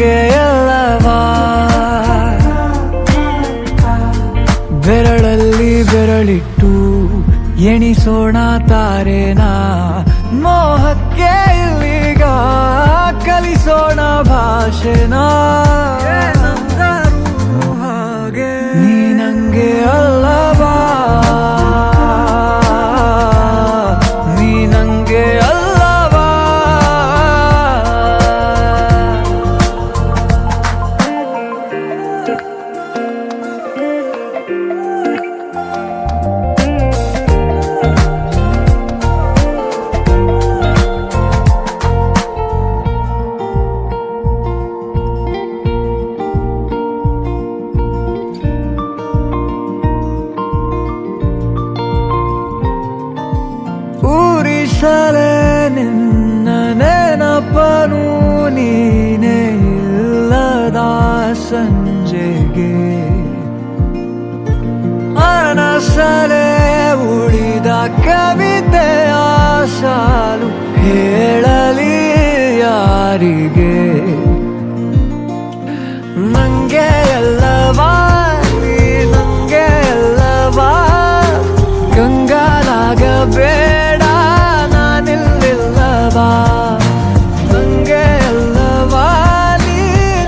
ನಂಗೆ ಎಲ್ಲವಾ ಬೆರಳಲ್ಲಿ ಬೆರಳಿಟ್ಟು ಎಣಿಸೋಣ ತಾರೇನಾ ಮೋಹಕ್ಕೆ ಇಲ್ಲಿಗ ಕಲಿಸೋಣ ಭಾಷೆನಾ ಹಾಗೆ ನೀ ನಂಗೆ ಅಲ್ಲವಾ ನೀ ನಂಗೆ ಅಲ್ಲವಾ ಊರಿಸಲೇ ನಿನ್ನ ನೆನಪನು ನೀನೇ ಇಲ್ಲದ ಸಂಜೆಗೆ ಅನಸಲೇ ಉಳಿದ ಕವಿತೆಯ ಸಾಲು ಹೇಳಲಿ ಯಾರಿಗೆ ನಂಗೆ ಎಲ್ಲವಾ ನೀ ನಂಗೆ ಎಲ್ಲವಾ ಕಂಗಾಲಾಗಬೇಡ ನಾನಿಲ್ಲಿಲ್ಲವಾ ನಂಗೆ ಎಲ್ಲವಾ ನೀ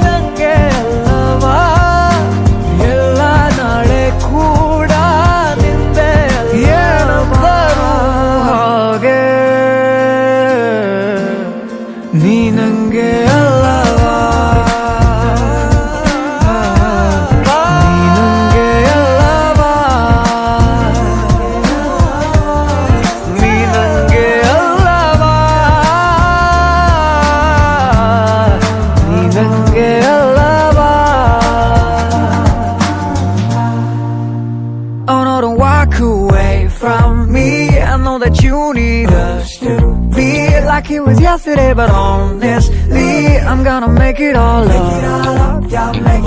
ನಂಗೆ ಎಲ್ಲವಾ ಎಲ್ಲ ನಾಳೆ ಕೂಡ ನಿಂದೆ ಏನಬ್ಬರು ಹಾಗೆ ನೀ ನಂಗೆ ಅಲ್ಲವಾ ನೀ ನಂಗೆ ಅಲ್ಲವಾ ನೀ ನಂಗೆ ಅಲ್ಲವಾ ನೀ ನಂಗೆ ಅಲ್ಲವಾ Oh no, don't walk away from me. I know that you need us to be like it was yesterday, but honestly, I'm gonna make it all up.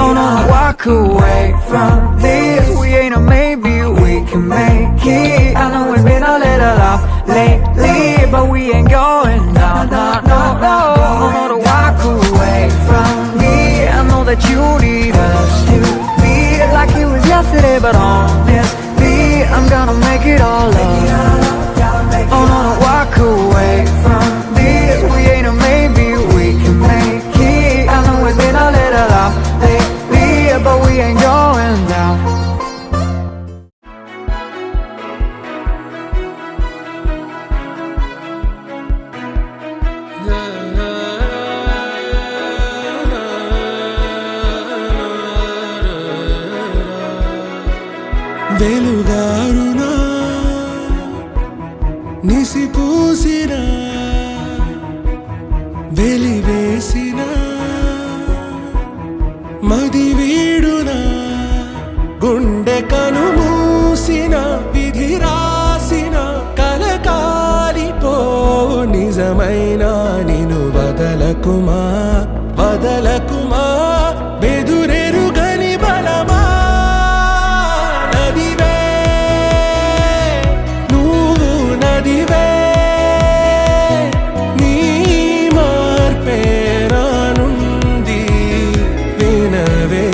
Oh no, don't walk away from this. We ain't a maybe, we can make it. I know it's been a little off lately, but we ain't going down. No, no, no. Oh no, don't walk away from me. I know that you need us to be like it was yesterday, but honestly, I'm gonna make it all up. Oh no, don't walk away from this. We ain't a maybe, we can make it. I know it's been a little off lately, but we ain't going down. వెలుగారునా నిసిపూసిన వెలివేసిన మది వీడునా గుండె కనుమూసిన విధి రాసిన కలకాలిపో నిజమైన నిను వదలకుమా వదలకుమా బెదురెరుగని బలమా నదివే నువ్వు నదివే నీ మార్పే రానుంది వినవే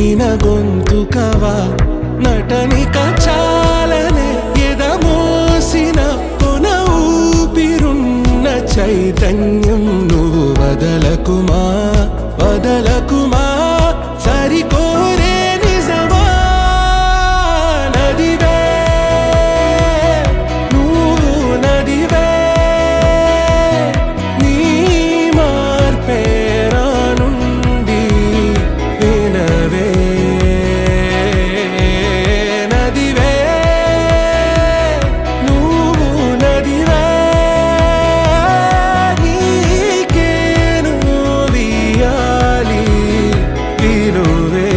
విరిగిన గొంతుకవా నటనిక చాలనే ఎదమోసిన కొన ఊపిరున్న చైతన్యం నువ్వు వదలకుమా వదలకుమా సరికోరే నిజమా నదివే నువ్వు నదివే నీ మార్పేరా నుండి వినవే నదివే నువ్వు నదివే నీకేను వియాలి విలువే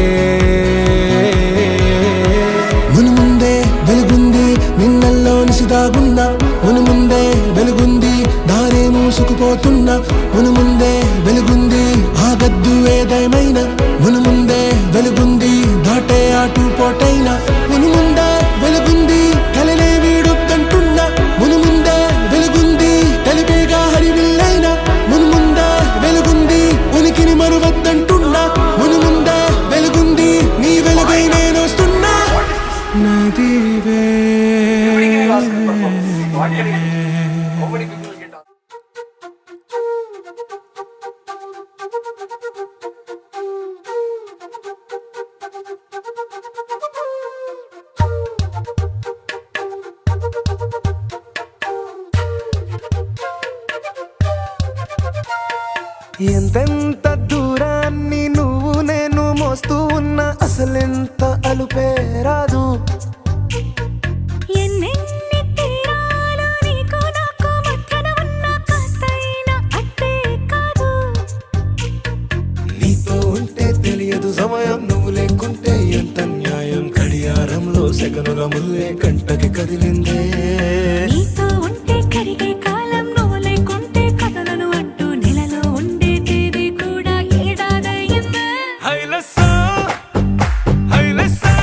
మును ముందే వెలుగుంది నిన్నల్లో నిసిదాగున్నా మును ముందే వెలుగుంది దారే మూసుకుపోతున్నా మును ముందే వెలుగుంది ఆగద్దు ఏదేమైనా మును ముందే వెలుగుంది దాటే ఆటు పోటైనా మును ముందే వెలుగుంది కలలే వీడొద్దంటున్నా మును ముందే వెలుగుంది కలిపేగా హరివిల్లైనా మును ముందే వెలుగుంది ఉనికిని మరువద్దంటున్నా మును ముందే వెలుగుంది నీ వెలుగై నేనొస్తున్నా నదివే ఎంతెంత దూరాన్ని నువ్వు నేను మోస్తూ ఉన్నా అసలెంత అలుపే రాదు ఎన్నెన్ని తీరాలు నీకు నాకు మధ్యన ఉన్న కాస్తైనా అట్టే కాదు నీతో ఉంటే తెలియదు సమయం నువ్వు లేకుంటే ఎంత న్యాయం గడియారంలో సెకనుల ముల్లే కంటకి కదిలిందే నీతో ఉంటే కరిగే కాలం నువ్వు లేకుంటే కథలను అంటూ నెలలో ఉండే తేదీ కూడా ఏడాదయ్యిందే హైలసా హైలసా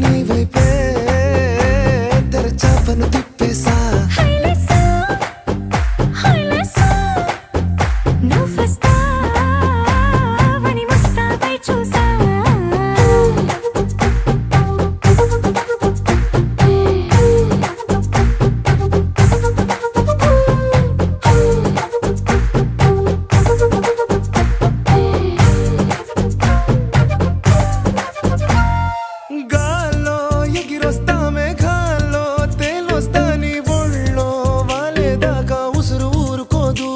నీ వైపే తెరచాపను తిప్పేసా హైలెస్సా హైలెస్సా నువ్వొస్తావని ముస్తాబై చూసా గాల్లో ఎగిరొస్తా మేఘాల్లో తేలొస్తా నీ ఒళ్ళో వాలేదాకా ఉసురు ఊరుకోదు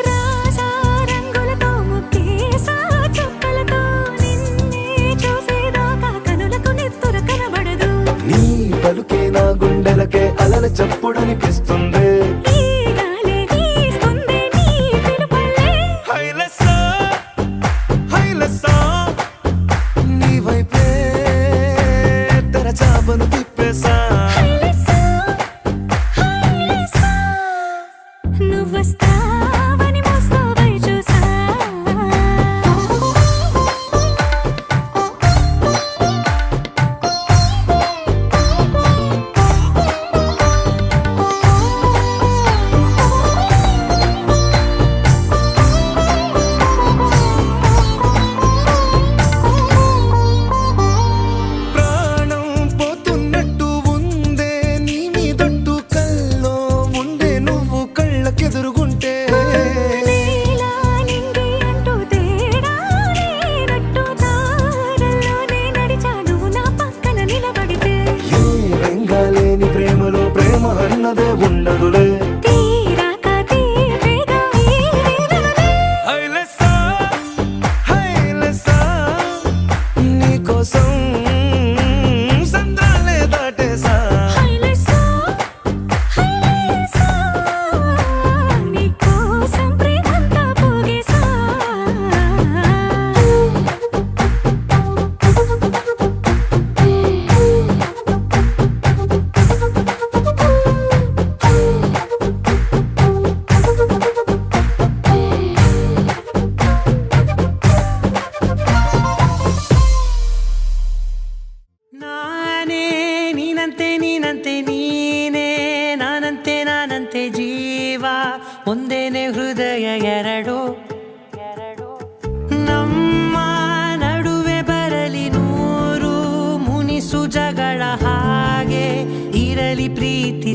రాజా రంగులతో ముగ్గేసా చుక్కలతో నిన్నే చూసేదాకా కనులకు నెత్తుర కనబడదు నీ పలుకే నా గుండెలకే అలల చప్పుడనిపిస్తుంది ఈ గాలే వీస్తుంది నీ పిలుపులే హైలసా హైలసా నీ వైపే తెరచాపను తిప్పేసా హైలెస్సా హైలెస్సా నువ్వొస్తావని ముస్తాబై చూసా ప్రాణం పోతున్నట్టు ఉందే నీ మీదొట్టు కల్లో ఉండే నువ్వు కళ్ళకెదురుగుంటే నీలా నింగి అంటూ తేడా లేనట్టు దారుల్లోనే నడిచా నువ్వు నా పక్కన నిలబడితే ఏ బెంగాలేని ప్రేమలో ప్రేమ అన్నదే ఉండదులే తీరాక తీపిగా ఈ వేదనలే హైలసా హైలసా నీకోసం సంద్రాలే దాటేసా హైలెస్సా హైలెస్సా నీకోసం ప్రేమంతా పోగేసా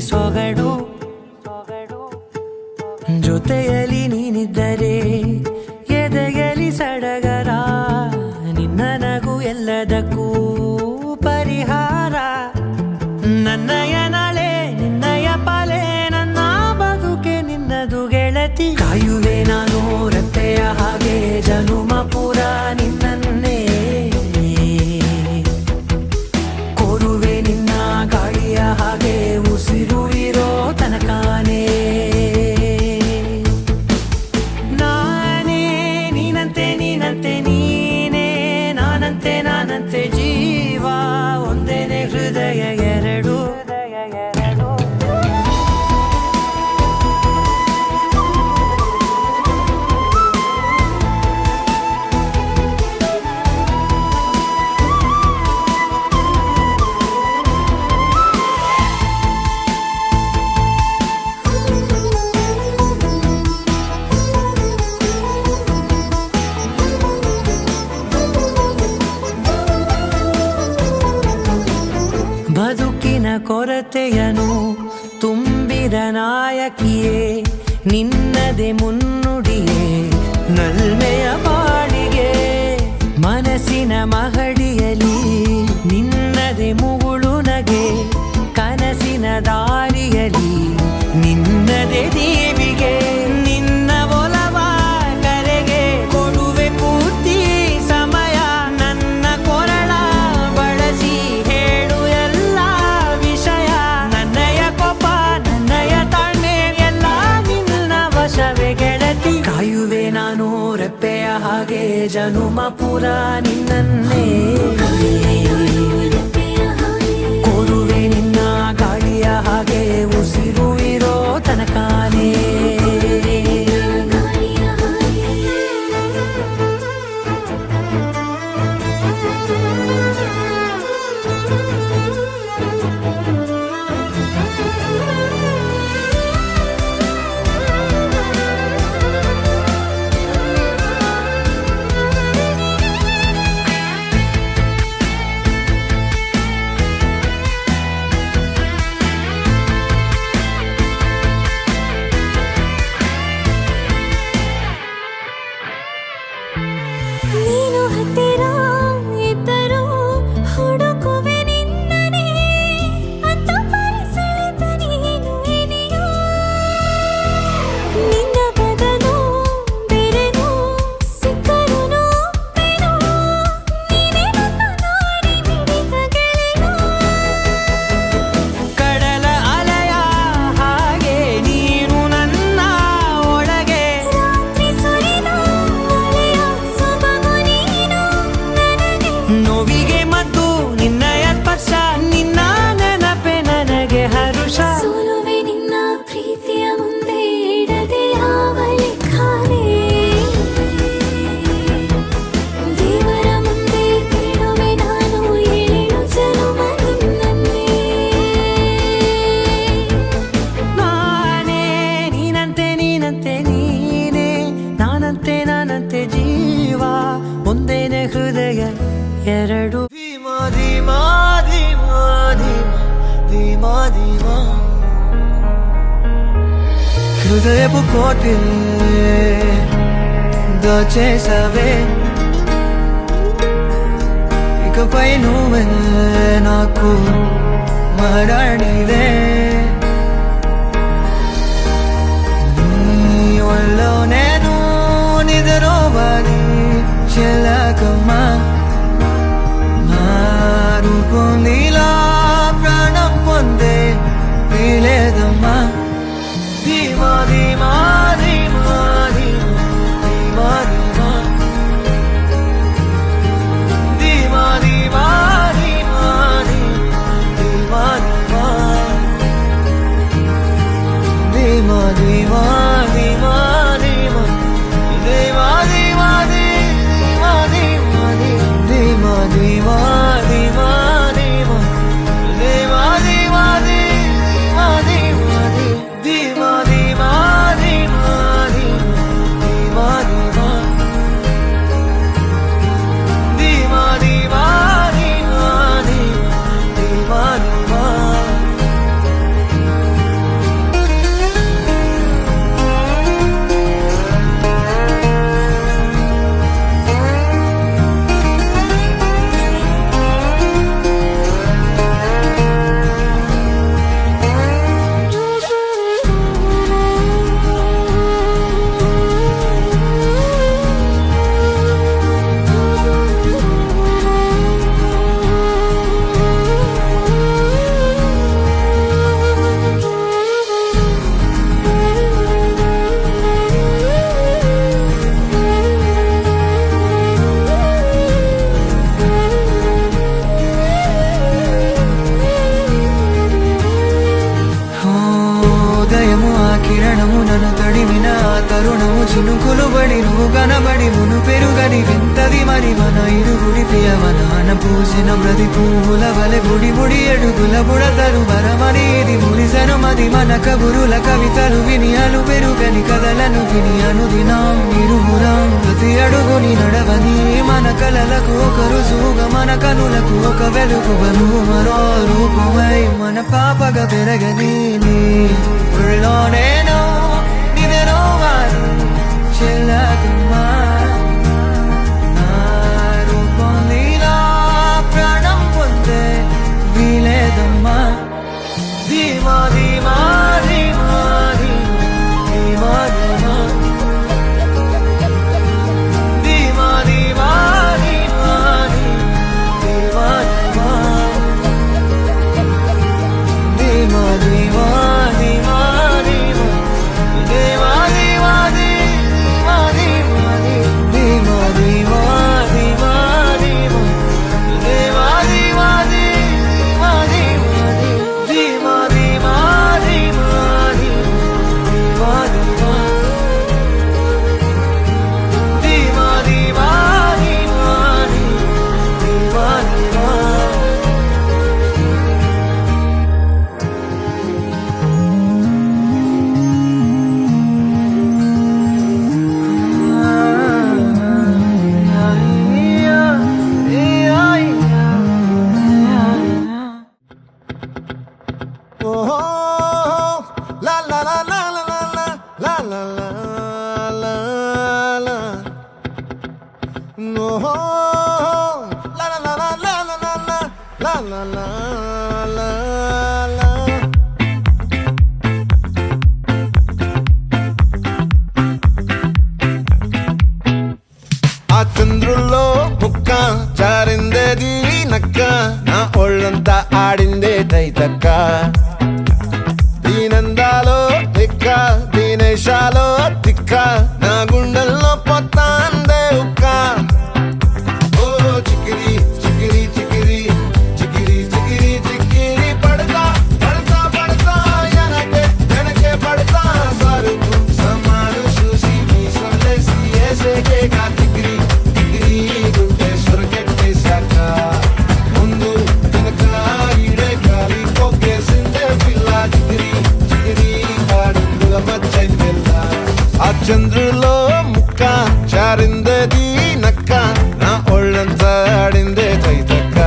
ಸೊಗಡು ಜೊತೆಯಲ್ಲಿ ನೀನಿದ್ದರೆ ಎದೆಯಲಿ ಸಡಗರ ನಿನ್ನ ನಗು ಎಲ್ಲದಕ್ಕೂ ಪರಿಹಾರ ನನ್ನಯ ನಾಳೆ ನಿನ್ನಯ ಪಾಲೆ ನನ್ನ ಬದುಕೆ ನಿನ್ನದು ಗೆಳತಿ ಕಾಯುವೆ ನಾನು ರೆಪ್ಪೆಯ ಹಾಗೆ ಜನುಮ ಪುರ ನಿನ್ನನ್ನೇ ಕೋರುವೆ ನಿನ್ನ ಗಾಳಿಯ ಹಾಗೆ ಉಸಿರು ಇರೋ ತನಕಾನೇ ನಾನೇ ನೀನಂತೆ ನೀನಂತೆ ನೀನೇ ನಾನಂತೆ ನಾನಂತೆ ಜೀವ ಒಂದೇನೆ ಹೃದಯ ಎರಡು ಬದುಕಿನ ಕೊರತೆಯನು ತುಂಬಿದ ನಾಯಕಿಯೇ ನಿನ್ನದೆ ಮುನ್ನುಡಿಯೇ ನಲ್ಮೆಯ ಬಾಳಿಗೆ ಮನಸ್ಸಿನ ಮಹಡಿಯಲಿ ನಿನ್ನದೆ ಮುಗುಳು ನಗೆ ಕನಸಿನ ದಾರಿಯಲಿ ನಿನ್ನದೆ ದೇವಿಗೆ ನಿನ್ನ ಒಲವ ಕರೆಗೆ ಕೊಡುವೆ ಪೂರ್ತಿ ಸಮಯ ನನ್ನ ಕೊರಳ ಬಳಸಿ ಹೇಳು ಎಲ್ಲ ವಿಷಯ ನನ್ನಯ ಕೋಪ ನನ್ನಯ ತಾಳ್ಮೆ ಎಲ್ಲ ನಿನ್ನ ವಶವೇ ಗೆಳತಿ ಕಾಯುವೆ ನಾನು ರೆಪ್ಪೆಯ ಹಾಗೆ ಜನುಮ ಪುರ ನಿನ್ನನ್ನೇ ಕೋರುವೆ ನಿನ್ನ ಗಾಳಿಯ ಹಾಗೆ ಉಸಿರು ಇರೋ ತನಕಾನೇ ನೀನು ಹತ್ತಿರ ಇದ್ದರೂ ಹುಡುಕುವೆ ನಿನ್ನನೇ ಅಂತ ಪರಿಸೆಳೆದ ನೀನು ಇದೆಯೋ ನಿನ್ನ ಬದಲು ಬೇರೆನೋ ಸಿಕ್ಕರೂ ಬೇರೋ ನೀನೇ ನನ್ನ ನಾಡಿ ಮಿಡಿದ ಗೆಳೆಯೋ ಕಡಲ ಅಲೆಯ ಹಾಗೆ ನೀನು ನನ್ನ ಒಳಗೆ ರಾತ್ರಿ ಸುರಿದ ಮಳೆಯ ಸೊಬಗು ನೀನು ನನಗೆ ನೋವಿಗೆ ಮದ್ದು ನಿನ್ನಯ ಸ್ಪರ್ಶ ನಿನ್ನ ನೆನಪೆ ನನಗೆ ಹರುಷ ಸೋಲುವೆ ನಿನ್ನ ಪ್ರೀತಿಯ ಮುಂದೆ ಇಡದೆ ಯಾವ ಲೆಕ್ಕನೇ ದೇವರ ಮುಂದೆ ಬೇಡುವೆ ನಾನು ಏಳು ಜನುಮ ನಿನ್ನನ್ನೇ ನಾನೇ ನೀನಂತೆ ನೀನಂತೆ ನೀನೇ ನಾನಂತೆ ನಾನಂತೆ ಜೀವ ಒಂದೇನೆ ಹೃದಯ ಎರಡು ಧೀಮಾ ಧೀಮಾ ಧೀಮಾ ಧೀಮಾ ಧೀಮಾ హృదయపు కోటి దోచేసవే ఇకపై నువ్వే నాకు మరణివే నీ ఒళ్ళో నేను నిద్రోవాలి చెల్లకమ్మా రూపం నీలా ప్రాణం పొందే వీలేదమ్మా ధీమా ధీమా ధీమా ధీమా ధీమా ధీమా ధీమా ధీమా ధీమా ధీమా తరుణము చినుకులు బడి నువ్వు కనబడి మును పెరుగని వింతది మరి మన ఇరుగుడి ప్రియవనాన పూసిన ప్రతి పువ్వుల వలె బుడి బుడి అడుగుల బుడతలు వరమని ఇది మురిసెను మది మన కబురుల కవితలు విని అలు పెరుగని కథలను విని అనుదినం ఇరువురం ప్రతి అడుగుని నడవని మన కలలకు ఒక రుజువుగా మన కనులకు ఒక వెలుగువను మరో రూపమై మన పాపగా పెరగని నీ ఒళ్ళో నేను నిద్రవాను చెల్లకుమా నా రూపం నీలా ప్రాణం పొందే వీలేదమ్మా ధీమా ధీమా ధీమా ధీమా ధీమా ధీమా ధీమా ధీమా ధీమా ధీమా ధీమా ధీమా ఓహో లా లా లా లా లా లా లా లా లా లా ఓహో లా లా లా లా లా లా లా లా లా లా లా ఆ చంద్రుల్లో ముక్క జారిందేది నక్క నా ఒళ్ళంతా ఆడిందే తైతక్క దీనందాలో తిక్క దీనేశాలో తిక్క నా గుండెల్లో పొత్తాందే ఉక్క ఓ చికిరి చికిరి చికిరి చికిరి చికిరి చికిరి పడతా పడతా పడతా వెనకే వెనకే పడతా సరుకు సమాలు చూసి మీ సొల్లేసి ఏసేకే కా చికిరి చికిరి గుండె సొరకెట్టేశాక ముందు వెనక ఈడే గాలి కొక్కేసిందే పిల్ల చికిరి చికిరి ఆడుందుల మచ్చై పిల్ల ఆ చంద్రులో ముక్క చారిందది నక్క నా ఒళ్ళంతా ఆడిందే తైతక్క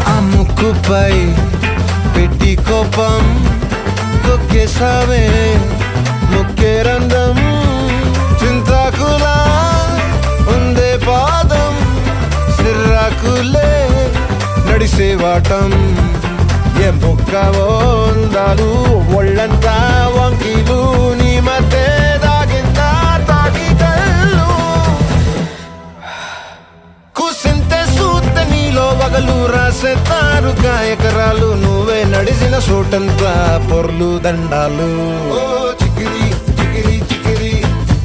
ఆ ముక్కుపై పెట్టి కోపం తొక్కేసావే ముక్కే రంధ్రం చింతాకులా ఉందే పాదం సిర్రాకులే నడిసేవాటం ఏ ముక్కవో ఉందాలు ఒళ్ళంతా వంకీలు నీ మధ్య దాగిందా తాగి కళ్ళు కూసింతే సూత నీలో వగలు రాసేతారు గాయకరాలు నువ్వే నడిసిన చోటంతా పొర్లు దండాలు ఓ చికిరి చికిరి చికిరి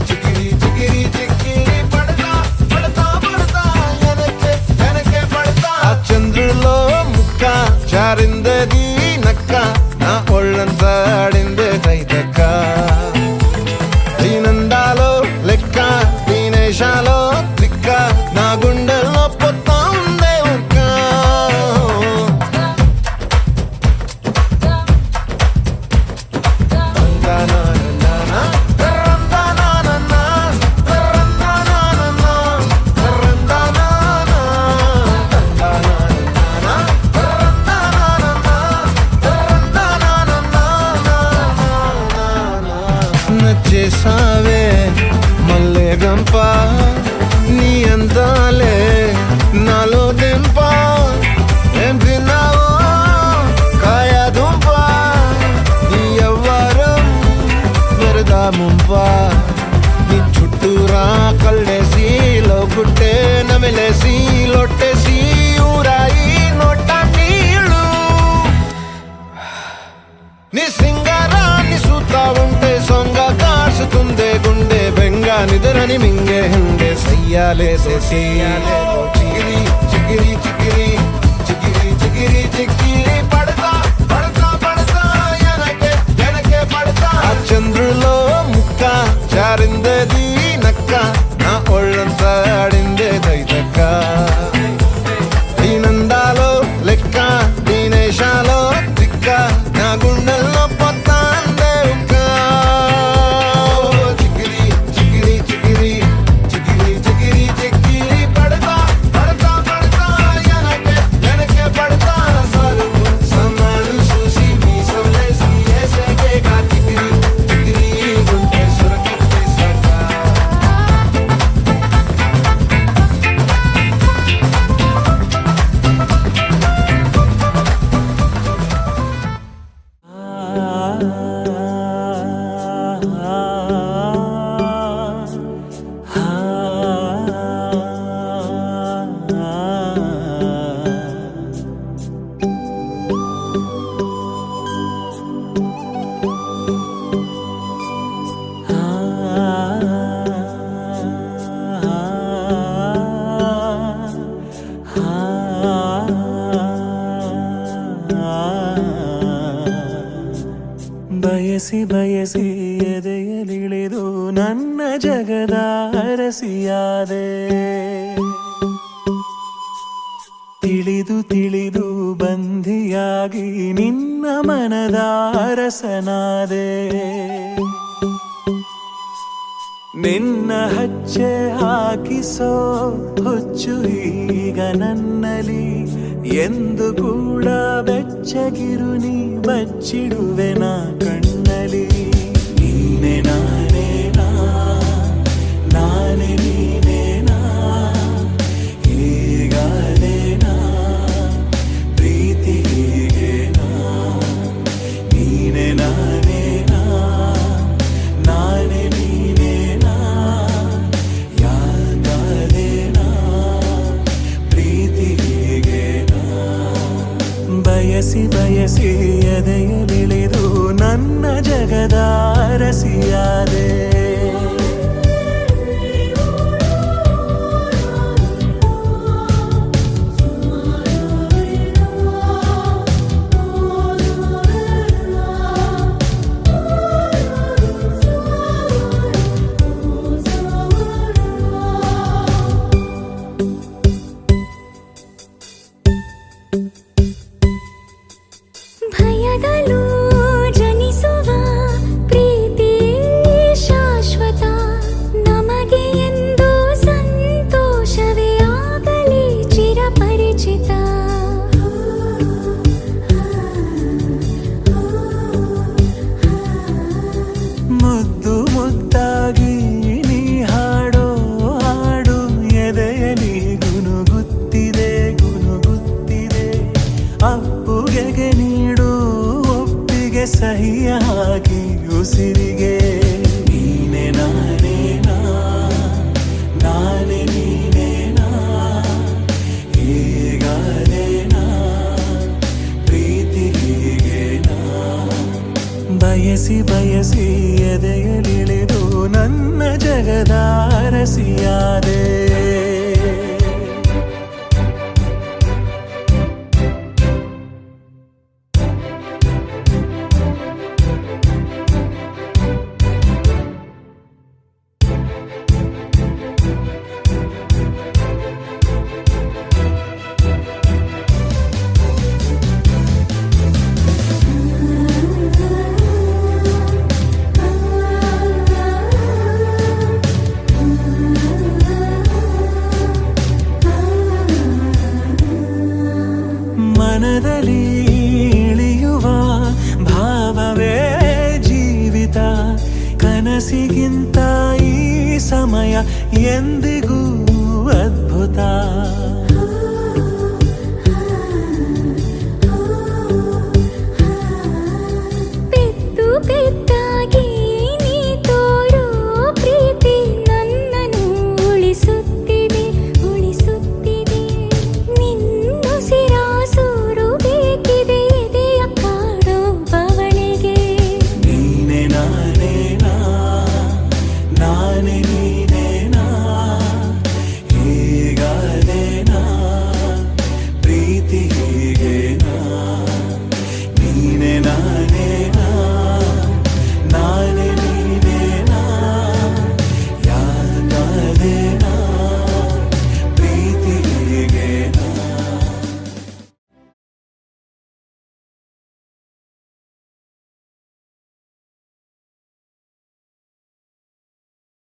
చికిరి చికిరి చికిరి పడతా పడతా పడతా వెనకే వెనకే పడతా ఆ చంద్రులో ముక్క చారిందది నక్క నా ఒళ్ళంతా ఆడిందే తైతక్క దీనందాలో లెక్క దీనేశాలో దిక్క నా గుండెల్లో పొత్తా ఉందే ఉక్క నచ్చేసావే మల్లె గంప నీ అందాలే నాలో దెంప ఏం తిన్నావో కాయ దుంప నీ ఎవ్వరం మెరదా ముంప నీ చుట్టూరా కళ్ళేసి లోకుట్టే నమిలే నీ సింగారాన్ని చూస్తా ఉంటే సొంగ కాసుతుందే గుండె బెంగ నిద్రని మింగే హండే సయ్యాలేసే చిగిరి చిగిరి చిగిరి చిగిరి చిగిరి చిగిరి పడతా పడతా పడతా ఎనకే ఎనకే పడతా ఆ చంద్రులో ముక్క జారిందేది నక్క నా ఒళ్ళంతా ఆడిందే దైదక్క దీనందాలో లెక్క దీనేశాలో తిక్క నా గుండెల్లో పొత్తాందే ఉక్క చిగిరి చిగిరి చిగిరి చిగిరి చిగిరి చిగిరి పడతా పడతా పడతా ఎనకే ఎనకే పడతా సరుకు సమాలు చూసి మీ సవలేసి ఏసేకే కా చిగిరి చిగిరి గుండె సురకెత్తే సకా ಬಯಸಿ ಬಯಸಿ ಎದೆಯಲಿಳಿದು ನನ್ನ ಜಗದ ಅರಸಿಯಾದೆ ತಿಳಿದು ತಿಳಿದು ಬಂಧಿಯಾಗಿ ನಿನ್ನ ಮನದ ಅರಸನಾದೆ ನಿನ್ನ ಹಚ್ಚೆ ಹಾಕಿಸೋ ಹುಚ್ಚು ಈಗ ನನ್ನಲ್ಲಿ ಎಂದು ಕೂಡ ಬೆಚ್ಚಗಿರು ನೀ ಬಚ್ಚಿಡುವೆ ನಾ ಕಣ್ಣಲಿ ನೀನೆ ನಾನೇನಾ ನಾನೇ ನೀನೇನಾ ಹೀಗಾದೇನಾ ಪ್ರೀತಿ ಹೀಗೇನಾ ನೀನೆ ನಾನೇನಾ ನಾನೇ ನೀನೇನಾ ಯಾಕಾದೇನಾ ಪ್ರೀತಿ ಹೀಗೇನಾ ಬಯಸಿ ಬಯಸಿ ಎದೆಯಲಿಳಿದು ನನ್ನ ಜಗದ ಅರಸಿಯಾದೆ ಭಯದಲ್ಲೂ ಜನಿಸುವ ಪ್ರೀತಿ ಶಾಶ್ವತ ನಮಗೆ ಎಂದು ಸಂತೋಷವೇ ಆಗಲಿ ಚಿರಪರಿಚಿತ ಮುದ್ದು ಮುದ್ದಾಗಿ ನೀ ಹಾಡೋ ಹಾಡು ಎದೆಯಲಿ ಗುನುಗುತ್ತಿದೆ ಗುನುಗುತ್ತಿದೆ ಅಪ್ಪುಗೆಗೆ ನೀಡು ಒಪ್ಪಿಗೆ ಸಹಿಯ ಹಾಕಿ ಉಸಿರಿಗೆ ನೀನೆ ನಾನೇನಾ ನಾನೇ ನೀನೇನಾ ಹೀಗಾದೇನಾ ಪ್ರೀತಿ ಹೀಗೇನಾ ಬಯಸಿ ಬಯಸಿ ಎದೆಯಲಿಳಿದು ನನ್ನ ಜಗದ ಅರಸಿಯಾದೆ ಮನದಲ್ಲಿ ಇಳಿಯುವ ಭಾವವೇ ಜೀವಿತ ಕನಸಿಗಿಂತ ಈ ಸಮಯ ಎಂದಿಗೂ ಅದ್ಭುತ